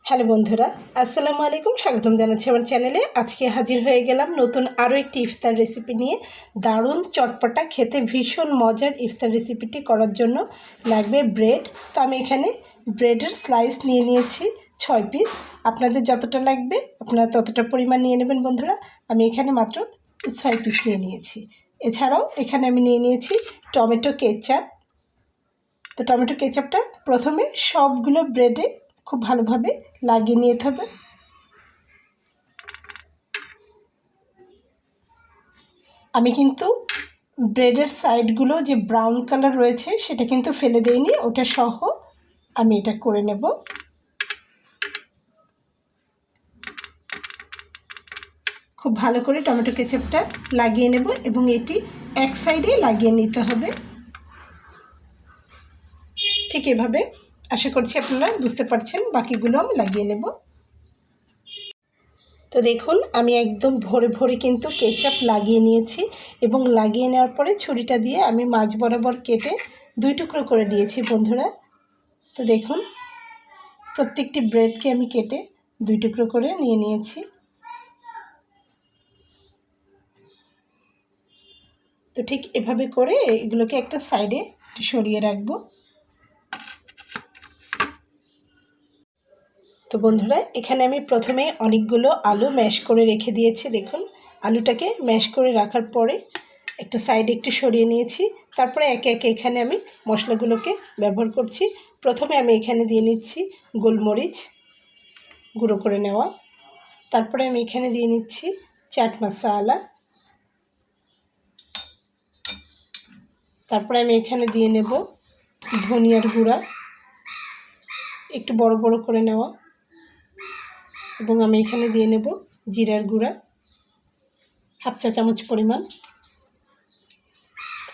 Hello বন্ধুরা, আসসালামু আলাইকুম। স্বাগতম জানাচ্ছি আমার চ্যানেলে। আজকে হাজির হয়ে গেলাম নতুন আরও একটি ইফতার রেসিপি নিয়ে। দারুণ চটপটা, খেতে ভীষণ মজার ইফতার রেসিপিটি করার জন্য লাগবে ব্রেড। তো আমি এখানে ব্রেডের স্লাইস নিয়ে নিয়েছি 6 পিস। আপনাদের যতটা লাগবে আপনারা ততটা পরিমাণ নিয়ে নেবেন বন্ধুরা। আমি এখানে মাত্র 6 পিস নিয়ে নিয়েছি। এছাড়াও এখানে আমি নিয়ে নিয়েছি টমেটো কেচাপ। তো টমেটো কেচাপটা প্রথমে সবগুলো ব্রেডে খুব ভালোভাবে লাগিয়ে নিতে হবে। আমি কিন্তু ব্রেডের সাইডগুলো যে ব্রাউন কালার রয়েছে সেটা কিন্তু ফেলে দেইনি, ওটা সহ আমি এটা করে নেব। খুব ভালো করে টমেটো কেচাপটা লাগিয়ে নেব এবং এটি এক সাইডে লাগিয়ে নিতে হবে। ঠিক এভাবে আশা করছি আপনারা বুঝতে পারছেন। বাকিগুলো আমি লাগিয়ে নেব। তো দেখুন আমি একদম ভরে ভরে কিন্তু কেচাপ লাগিয়ে নিয়েছি এবং লাগিয়ে নেওয়ার পরে ছুরিটা দিয়ে আমি মাঝ বরাবর কেটে 2 টুকরো করে দিয়েছি বন্ধুরা। তো দেখুন প্রত্যেকটি ব্রেডকে আমি কেটে 2 টুকরো করে নিয়ে নিয়েছি। তো ঠিক এভাবে করে এগুলোকে একটা সাইডে সরিয়ে রাখবো। তো বন্ধুরা এখানে আমি প্রথমে অনেকগুলো আলু ম্যাশ করে রেখে দিয়েছি। দেখুন আলুটাকে ম্যাশ করে রাখার পরে একটা সাইডে একটু সরিয়ে নিয়েছি। তারপরে একে একে এখানে আমি মশলাগুলোকে ব্যবহার করছি। প্রথমে আমি এখানে দিয়ে নিচ্ছি গোলমরিচ গুঁড়ো করে নেওয়া। তারপরে আমি এখানে দিয়ে নিচ্ছি চাট মশলা। তারপরে আমি এখানে দিয়ে নেব ধনিয়ার গুঁড়া একটু বড় বড় করে নেওয়া, এবং আমি এখানে দিয়ে নেব জিরার গুঁড়া 1/2 চা চামচ পরিমাণ।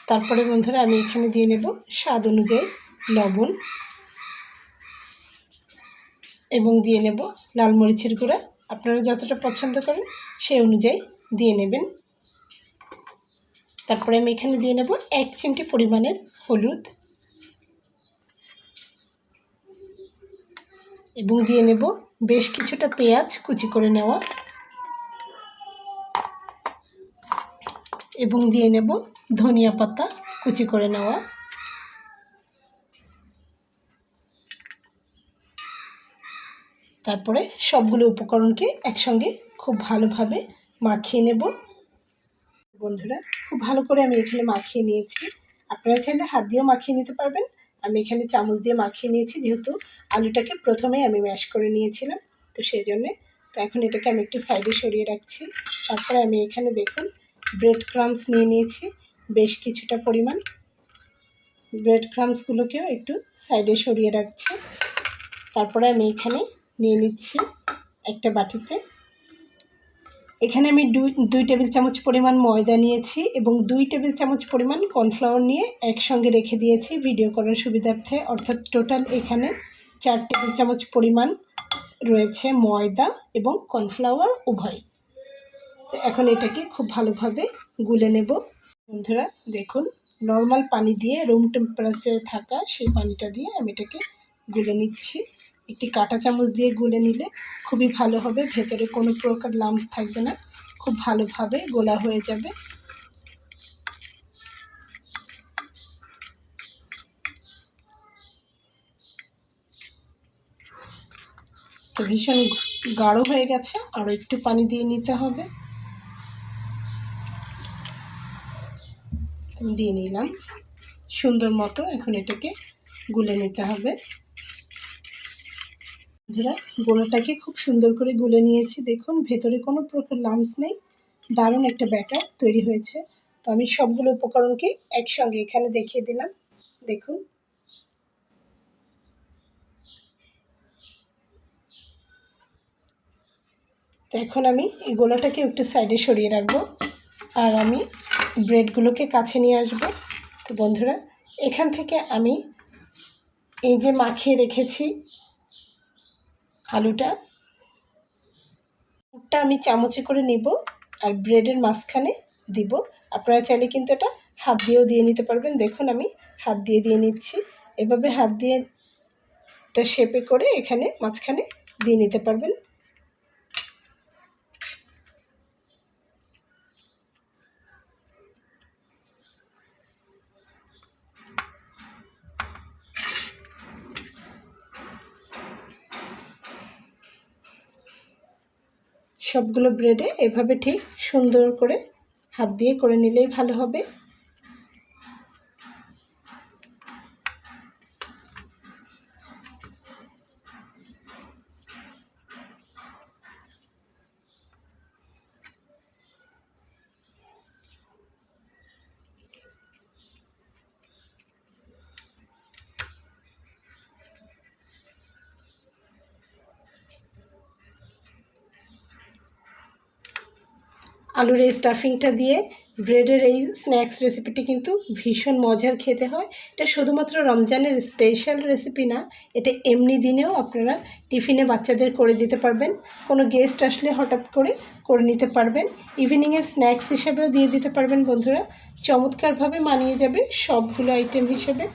তারপরে বন্ধুরা আমি এখানে দিয়ে নেব স্বাদ অনুযায়ী লবণ এবং দিয়ে নেব লাল মরিচের গুঁড়া। আপনারা যতটা পছন্দ করেন সেই অনুযায়ী দিয়ে নেবেন। তারপরে আমি এখানে দিয়ে নেব 1 চিমটি পরিমাণের হলুদ এবং দিয়ে নেব বেশ কিছুটা পেঁয়াজ কুচি করে নেওয়া, এবং দিয়ে নেব ধনিয়া পাতা কুচি করে নেওয়া। তারপরে সবগুলো উপকরণকে একসঙ্গে খুব ভালোভাবে মাখিয়ে নেব বন্ধুরা। খুব ভালো করে আমি এখানে মাখিয়ে নিয়েছি। আপনারা চাইলে হাত দিয়েও মাখিয়ে নিতে পারবেন। আমি এখানে চামচ দিয়ে মাখিয়ে নিয়েছি, যেহেতু আলুটাকে প্রথমেই আমি ম্যাশ করে নিয়েছিলাম, তো সেই জন্যে। তো এখন এটাকে আমি একটু সাইডে সরিয়ে রাখছি। তারপরে আমি এখানে দেখুন ব্রেড ক্রাম্বস নিয়ে নিয়েছি বেশ কিছুটা পরিমাণ। ব্রেড ক্রাম্বসগুলোকেও একটু সাইডে সরিয়ে রাখছি। তারপরে আমি এখানে নিয়ে নিচ্ছি একটা বাটিতে। এখানে আমি 2 টেবিল চামচ পরিমাণ ময়দা নিয়েছি এবং 2 টেবিল চামচ পরিমাণ কর্নফ্লাওয়ার নিয়ে একসঙ্গে রেখে দিয়েছি ভিডিও করার সুবিধার্থে। অর্থাৎ টোটাল এখানে 4 টেবিল চামচ পরিমাণ রয়েছে ময়দা এবং কর্নফ্লাওয়ার উভয়। তো এখন এটাকে খুব ভালোভাবে গুলে নেব বন্ধুরা। দেখুন নর্মাল পানি দিয়ে রুম টেম্পারেচারে থাকা সেই পানিটা দিয়ে আমি এটাকে গুলে নিচ্ছি। একটি কাঁটা চামচ দিয়ে গুলে নিলে খুবই ভালো হবে, ভেতরে কোনো প্রকার লাম্পস থাকবে না, খুব ভালোভাবে গোলা হয়ে যাবে। তো ভীষণ গাঢ় হয়ে গেছে, আরও একটু পানি দিয়ে নিতে হবে। দিয়ে নিলাম সুন্দর মতো। এখন এটাকে গুলে নিতে হবে বন্ধুরা। গোলাটাকে খুব সুন্দর করে গুলে নিয়েছি। দেখুন ভেতরে কোনো প্রকার লাম্পস নেই, দারুণ একটা ব্যাটার তৈরি হয়েছে। তো আমি সবগুলো উপকরণকে একসঙ্গে এখানে দেখিয়ে দিলাম। দেখুন তো এখন আমি এই গোলাটাকে একটু সাইডে সরিয়ে রাখবো আর আমি ব্রেডগুলোকে কাছে নিয়ে আসব। তো বন্ধুরা এখান থেকে আমি এই যে মাখিয়ে রেখেছি আলুটা, পুরটা আমি চামচে করে নিব আর ব্রেডের মাঝখানে দিব। আপনারা চাইলে কিন্তু এটা হাত দিয়েও দিয়ে নিতে পারবেন। দেখুন আমি হাত দিয়ে নিচ্ছি। এভাবে হাত দিয়ে এটা শেপে করে এখানে মাঝখানে দিয়ে নিতে পারবেন। সবগুলো ব্রেডে এভাবে ঠিক সুন্দর করে হাত দিয়ে করে নিলেই ভালো হবে। আলুর এই স্টাফিংটা দিয়ে ব্রেডের এই স্ন্যাক্স রেসিপিটি কিন্তু ভীষণ মজার খেতে হয়। এটা শুধুমাত্র রমজানের স্পেশাল রেসিপি না, এটা এমনি দিনেও আপনারা টিফিনে বাচ্চাদের করে দিতে পারবেন। কোনো গেস্ট আসলে হঠাৎ করে নিতে পারবেন। ইভিনিংয়ের স্ন্যাক্স হিসেবেও দিয়ে দিতে পারবেন বন্ধুরা। চমৎকারভাবে মানিয়ে যাবে সবগুলো আইটেম হিসেবে।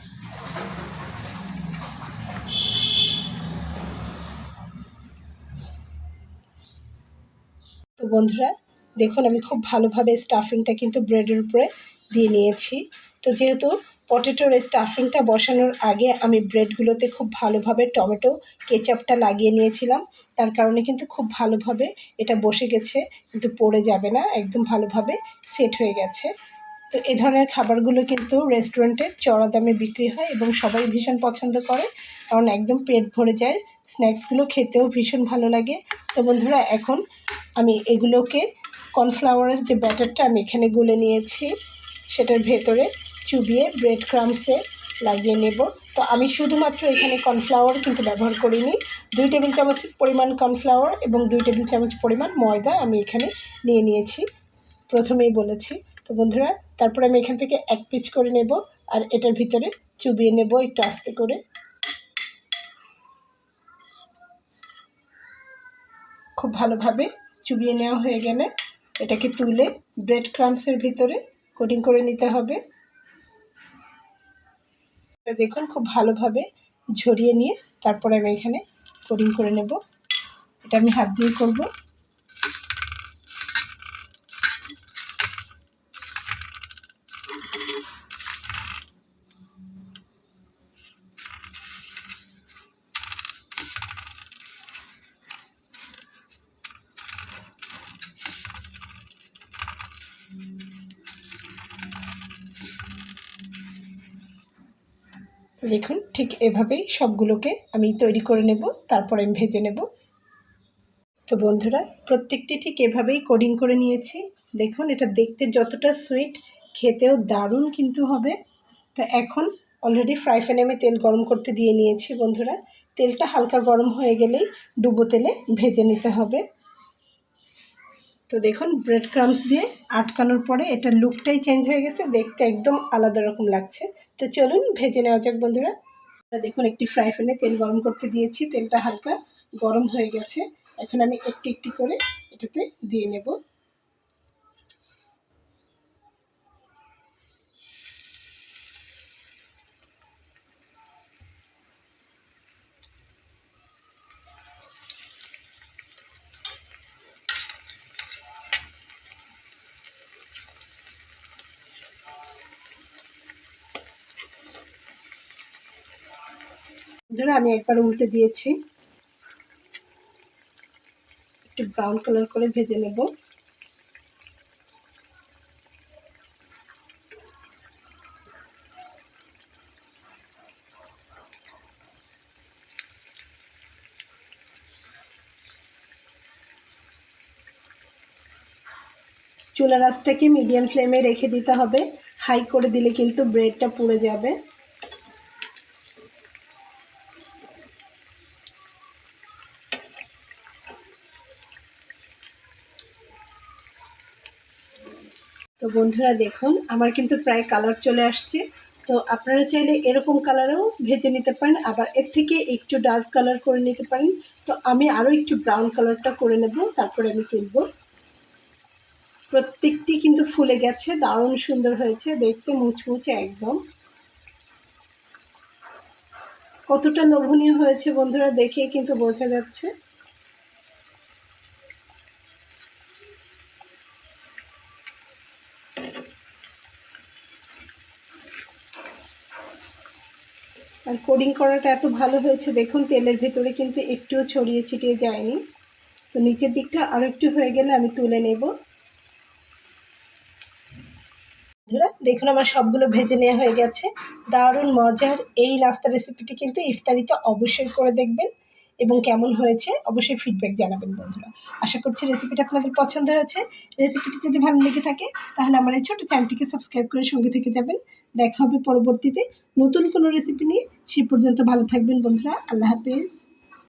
তো বন্ধুরা দেখুন, আমি খুব ভালোভাবে স্টাফিংটা কিন্তু ব্রেডের উপরে দিয়ে নিয়েছি। তো যেহেতু পটেটোর স্টাফিংটা বসানোর আগে আমি ব্রেডগুলোতে খুব ভালোভাবে টমেটো কেচাপটা লাগিয়ে নিয়েছিলাম, তার কারণে কিন্তু খুব ভালোভাবে এটা বসে গেছে, কিন্তু পড়ে যাবে না, একদম ভালোভাবে সেট হয়ে গেছে। তো এই ধরনের খাবারগুলো কিন্তু রেস্টুরেন্টে চড়া দামে বিক্রি হয় এবং সবাই ভীষণ পছন্দ করে, কারণ একদম পেট ভরে যায়। স্ন্যাক্সগুলো খেতেও ভীষণ ভালো লাগে। তো বন্ধুরা এখন আমি এগুলোকে কর্নফ্লাওয়ারের যে ব্যাটারটা আমি এখানে গুলে নিয়েছি সেটার ভেতরে চুবিয়ে ব্রেড ক্রাম্বসে লাগিয়ে নেব। তো আমি শুধুমাত্র এখানে কর্নফ্লাওয়ার কিন্তু ব্যবহার করিনি, 2 টেবিল চামচ পরিমাণ কর্নফ্লাওয়ার এবং 2 টেবিল চামচ পরিমাণ ময়দা আমি এখানে নিয়ে নিয়েছি, প্রথমেই বলেছি। তো বন্ধুরা তারপরে আমি এখান থেকে 1 পিচ করে নেব আর এটার ভিতরে চুবিয়ে নেব একটু আস্তে করে। খুব ভালোভাবে চুবিয়ে নেওয়া হয়ে গেলে এটাকে তুলে ব্রেড ক্রাম্বসের ভিতরে কোটিং করে নিতে হবে। দেখুন খুব ভালোভাবে ঝরিয়ে নিয়ে তারপরে আমি এখানে কোটিং করে নেব। এটা আমি হাত দিয়ে করব। দেখুন ঠিক এভাবেই সবগুলোকে আমি তৈরি করে নেব, তারপরে আমি ভেজে নেব। তো বন্ধুরা প্রত্যেকটি ঠিক এভাবেই কোডিং করে নিয়েছি। দেখুন এটা দেখতে যতটা সুইট, খেতেও দারুণ কিন্তু হবে। তো এখন অলরেডি ফ্রাই প্যানে আমি তেল গরম করতে দিয়ে নিয়েছি বন্ধুরা। তেলটা হালকা গরম হয়ে গেলেই ডুবো তেলে ভেজে নিতে হবে। তো দেখুন ব্রেড ক্রাম্বস দিয়ে আটকানোর পরে এটার লুকটাই চেঞ্জ হয়ে গেছে, দেখতে একদম আলাদা রকম লাগছে। তো চলুন ভেজে নেওয়া যাক বন্ধুরা। দেখুন একটি ফ্রাই প্যানে তেল গরম করতে দিয়েছি, তেলটা হালকা গরম হয়ে গেছে। এখন আমি একটি একটি করে এটাতে দিয়ে নেব। বন্ধুরা আমি একবার উল্টে দিয়েছি, একটু ব্রাউন কালার করে ভেজে নেব। চুলার আঁচটাকে মিডিয়াম ফ্লেমে রেখে দিতে হবে, হাই করে দিলে কিন্তু ব্রেডটা পুড়ে যাবে। তো বন্ধুরা দেখুন আমার কিন্তু প্রায় কালার চলে আসছে। তো আপনারা চাইলে এরকম কালারেও ভেজে নিতে পারেন, আবার এর থেকে একটু ডার্ক কালার করে নিতে পারেন। তো আমি আরও একটু ব্রাউন কালারটা করে নেব, তারপরে আমি তুলব। প্রত্যেকটি কিন্তু ফুলে গেছে, দারুণ সুন্দর হয়েছে দেখতে, মুচমুচে একদম। কতটা লোভনীয় হয়েছে বন্ধুরা দেখে কিন্তু বোঝা যাচ্ছে। আর কোডিং করাটা এত ভালো হয়েছে দেখুন, তেলের ভেতরে কিন্তু একটুও ছড়িয়ে ছিটিয়ে যায়নি। তো নিচের দিকটা আরও একটু হয়ে গেলে আমি তুলে নেব। বন্ধুরা দেখুন আমার সবগুলো ভেজে নেওয়া হয়ে গেছে। দারুণ মজার এই নাস্তা রেসিপিটি কিন্তু ইফতারিতে অবশ্যই করে দেখবেন এবং কেমন হয়েছে অবশ্যই ফিডব্যাক জানাবেন বন্ধুরা। আশা করছি রেসিপিটা আপনাদের পছন্দ হয়েছে। রেসিপিটি যদি ভালো লেগে থাকে তাহলে আমার এই ছোটো চ্যানেলটিকে সাবস্ক্রাইব করে সঙ্গে থেকে যাবেন। দেখা হবে পরবর্তীতে নতুন কোনো রেসিপি নিয়ে। সেই পর্যন্ত ভালো থাকবেন বন্ধুরা। আল্লাহ হাফেজ।